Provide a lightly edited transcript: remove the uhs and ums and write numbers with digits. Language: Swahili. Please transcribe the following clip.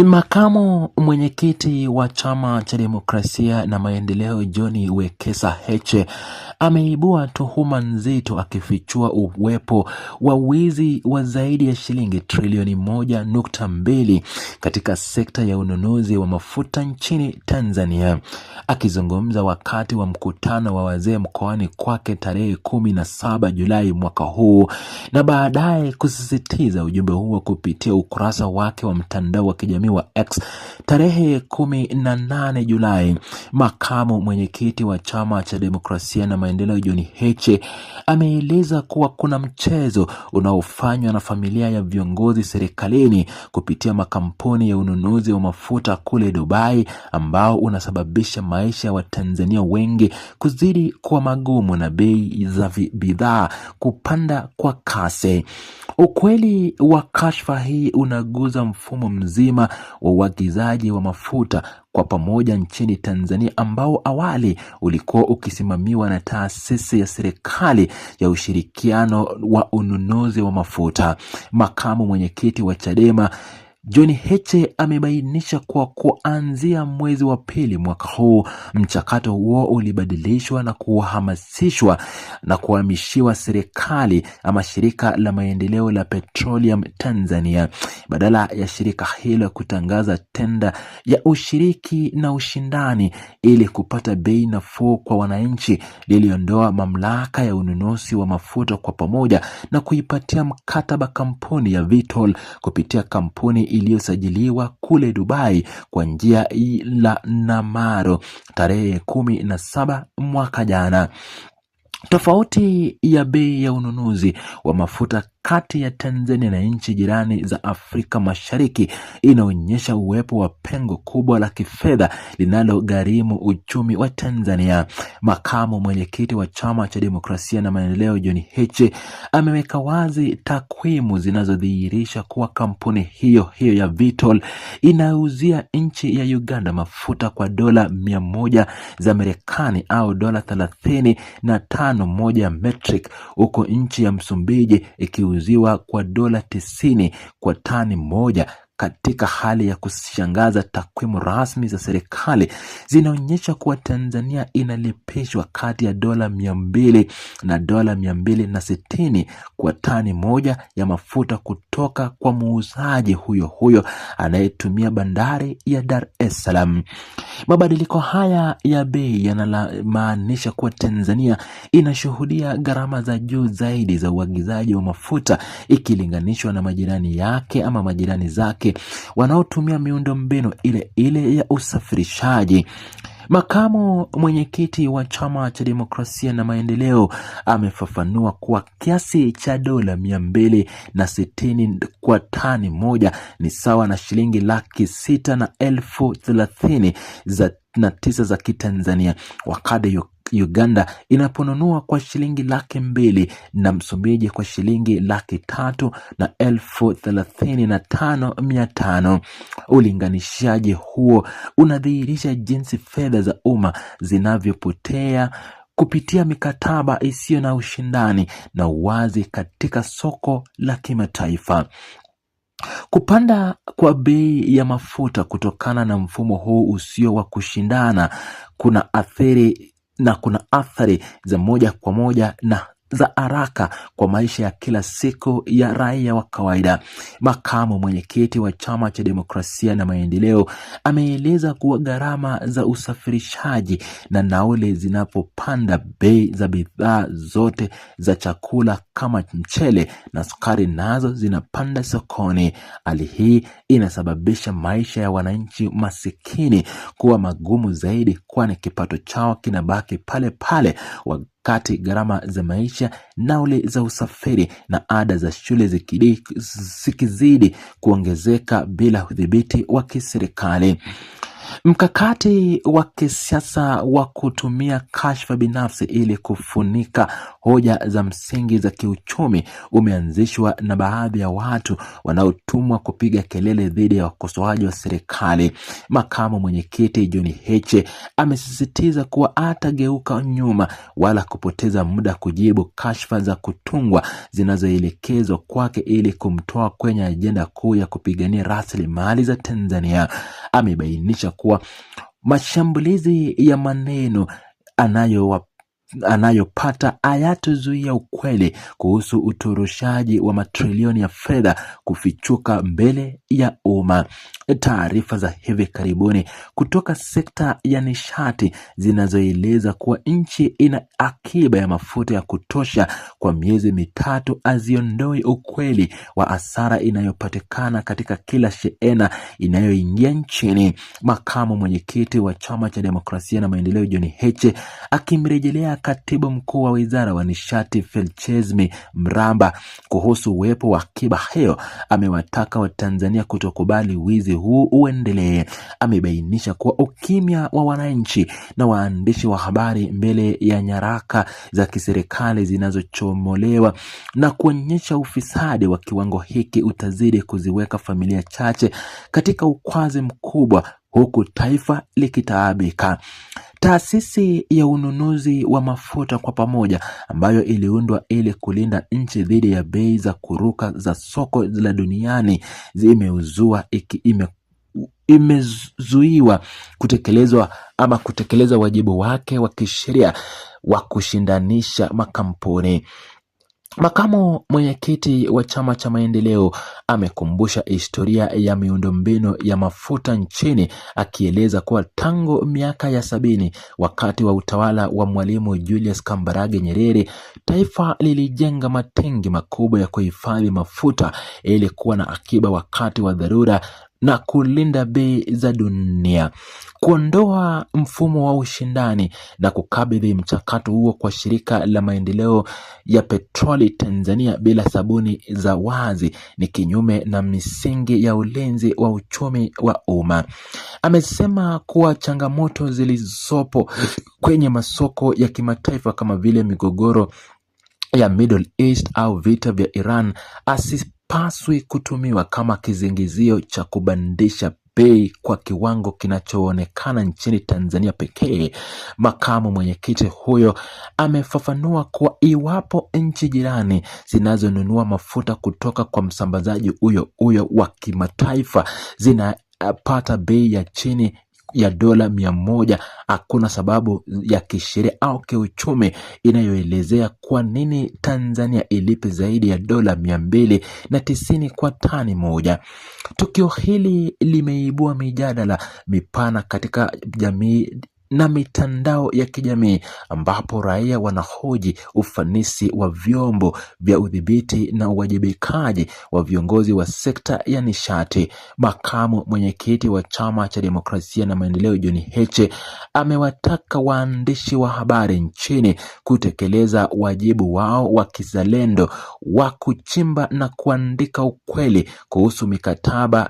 Makamu mwenyekiti wa Chama cha Demokrasia na Maendeleo John Wekesa Heche ameibua tuhuma nzito akifichua uwepo wa wizi wa zaidi ya shilingi trilioni 1.2 katika sekta ya ununuzi wa mafuta nchini Tanzania. Akizungumza wakati wa mkutano wa wazee mkoani kwake tarehe 17 Julai mwaka huu na baadaye kusisitiza ujumbe huo kupitia ukurasa wake wa mtandao wa kijamii wa X tarehe 18 Julai, makamu mwenyekiti wa Chama cha Demokrasia na Maendeleo John Heche ameeleza kuwa kuna mchezo unaofanywa na familia ya viongozi serikalini kupitia makampuni ya ununuzi wa mafuta kule Dubai ambao unasababisha maisha ya Watanzania wengi kuzidi kuwa magumu na bei za bidhaa kupanda kwa kasi. Ukweli wa kashfa hii unaguza mfumo mzima wa uagizaji wa mafuta kwa pamoja nchini Tanzania ambao awali ulikuwa ukisimamiwa na taasisi ya serikali ya ushirikiano wa ununuzi wa mafuta. Makamu mwenyekiti wa Chadema John Heche amebainisha kuwa kuanzia mwezi wa pili mwaka huu mchakato huo ulibadilishwa na kuhamasishwa na kuhamishiwa serikali ama shirika la maendeleo la Petroleum Tanzania. Badala ya shirika hilo kutangaza tenda ya ushiriki na ushindani ili kupata bei nafuu kwa wananchi, liliondoa mamlaka ya ununuzi wa mafuta kwa pamoja na kuipatia mkataba kampuni ya Vitol kupitia kampuni iliyosajiliwa kule Dubai kwa njia la Namaro tarehe 17 mwaka jana. Tofauti ya bei ya ununuzi wa mafuta kati ya Tanzania na nchi jirani za Afrika Mashariki inaonyesha uwepo wa pengo kubwa la kifedha linalogharimu uchumi wa Tanzania. Makamu mwenyekiti wa Chama cha Demokrasia na Maendeleo John Heche ameweka wazi takwimu zinazodhihirisha kuwa kampuni hiyo ya Vitol inauzia nchi ya Uganda mafuta kwa dola 100 za Marekani au dola 35 moja metric, huko nchi ya Msumbiji ikiuziwa kwa dola 90 kwa tani moja. Katika hali ya kushangaza, takwimu rasmi za serikali zinaonyesha kuwa Tanzania inalipishwa kati ya dola 200 na dola 260 kwa tani moja ya mafuta kutoka kwa muuzaji huyo anayetumia bandari ya Dar es Salaam. Mabadiliko haya ya bei yanamaanisha kuwa Tanzania inashuhudia gharama za juu zaidi za uagizaji wa mafuta ikilinganishwa na majirani yake ama majirani zake wanaotumia miundombinu ile ya usafirishaji. Makamu mwenyekiti wa Chama cha Demokrasia na Maendeleo amefafanua kuwa kiasi cha dola 260 kwa tani moja ni sawa na shilingi 630,039 za Kitanzania, wakati Uganda inaponunua kwa shilingi 200,000 na Msumbiji kwa shilingi 335,500. Ulinganishaji huo unadhihirisha jinsi fedha za umma zinavyopotea kupitia mikataba isiyo na ushindani na uwazi katika soko la kimataifa. Kupanda kwa bei ya mafuta kutokana na mfumo huu usio wa kushindana kuna athari za moja kwa moja na za haraka kwa maisha ya kila siku ya raia wa kawaida. Makamu mwenyekiti wa Chama cha Demokrasia na Maendeleo ameeleza kuwa gharama za usafirishaji na nauli zinapopanda, bei za bidhaa zote za chakula kama mchele na sukari nazo zinapanda sokoni. Hali hii inasababisha maisha ya wananchi masikini kuwa magumu zaidi, kwani kipato chao kinabaki pale pale wakati gharama za maisha, nauli za usafiri na ada za shule zikizidi kuongezeka bila udhibiti wa kiserikali. Mkakati wa kisiasa wa kutumia kashfa binafsi ili kufunika hoja za msingi za kiuchumi umeanzishwa na baadhi ya watu wanaotumwa kupiga kelele dhidi ya wakosoaji wa serikali. Makamu mwenyekiti John Heche amesisitiza kuwa atageuka nyuma wala kupoteza muda kujibu kashfa za kutungwa zinazoelekezwa kwake ili kumtoa kwenye ajenda kuu ya kupigania rasilimali za Tanzania. Amebainisha kuwa mashambulizi ya maneno anayopata hayatazuia ukweli kuhusu utoroshaji wa matrilioni ya fedha kufichuka mbele ya umma. Taarifa za hivi karibuni kutoka sekta ya nishati zinazoeleza kuwa nchi ina akiba ya mafuta ya kutosha kwa miezi mitatu haziondoi ukweli wa hasara inayopatikana katika kila shehena inayoingia nchini. Makamu mwenyekiti wa Chama cha Demokrasia na Maendeleo John Heche akimrejelea katibu mkuu wa Wizara wa Nishati Felchesmi Mramba kuhusu uwepo wa akiba hiyo, amewataka Watanzania kutokubali wizi huu uendelee. Amebainisha kuwa ukimya wa wananchi na waandishi wa habari mbele ya nyaraka za kiserikali zinazochomolewa na kuonyesha ufisadi wa kiwango hiki utazidi kuziweka familia chache katika ukwazi mkubwa huku taifa likitaabika. Taasisi ya ununuzi wa mafuta kwa pamoja ambayo iliundwa ili kulinda nchi dhidi ya bei za kuruka za soko la duniani imezuiwa kutekeleza wajibu wake wa kisheria wa kushindanisha makampuni. Makamu mwenyekiti wa Chama cha Maendeleo amekumbusha historia ya miundombinu ya mafuta nchini, akieleza kuwa tangu miaka ya 70 wakati wa utawala wa Mwalimu Julius Kambarage Nyerere, taifa lilijenga matengi makubwa ya kuhifadhi mafuta ili kuwa na akiba wakati wa dharura na kulinda bei za dunia. Kuondoa mfumo wa ushindani na kukabidhi mchakato huo kwa shirika la maendeleo ya petroli Tanzania bila sabuni za wazi ni kinyume na misingi ya ulinzi wa uchumi wa umma. Amesema kuwa changamoto zilizopo kwenye masoko ya kimataifa kama vile migogoro ya Middle East au vita vya Iran paswi kutumiwa kama kizingizio cha kubandisha bei kwa kiwango kinachoonekana nchini Tanzania pekee. Makamu mwenyekiti huyo amefafanua kuwa iwapo nchi jirani zinazonunua mafuta kutoka kwa msambazaji huyo wa kimataifa zinapata bei ya chini ya dola 100, hakuna sababu ya kisheria au kiuchumi inayoelezea kwa nini Tanzania ilipe zaidi ya dola 290 kwa tani moja. Tukio hili limeibua mijadala mipana katika jamii na mitandao ya kijamii, ambapo raia wanahoji ufanisi wa vyombo vya udhibiti na uwajibikaji wa viongozi wa sekta ya nishati. Makamu mwenyekiti wa Chama cha Demokrasia na Maendeleo John Heche amewataka waandishi wa habari nchini kutekeleza wajibu wao wa kizalendo wa kuchimba na kuandika ukweli kuhusu mikataba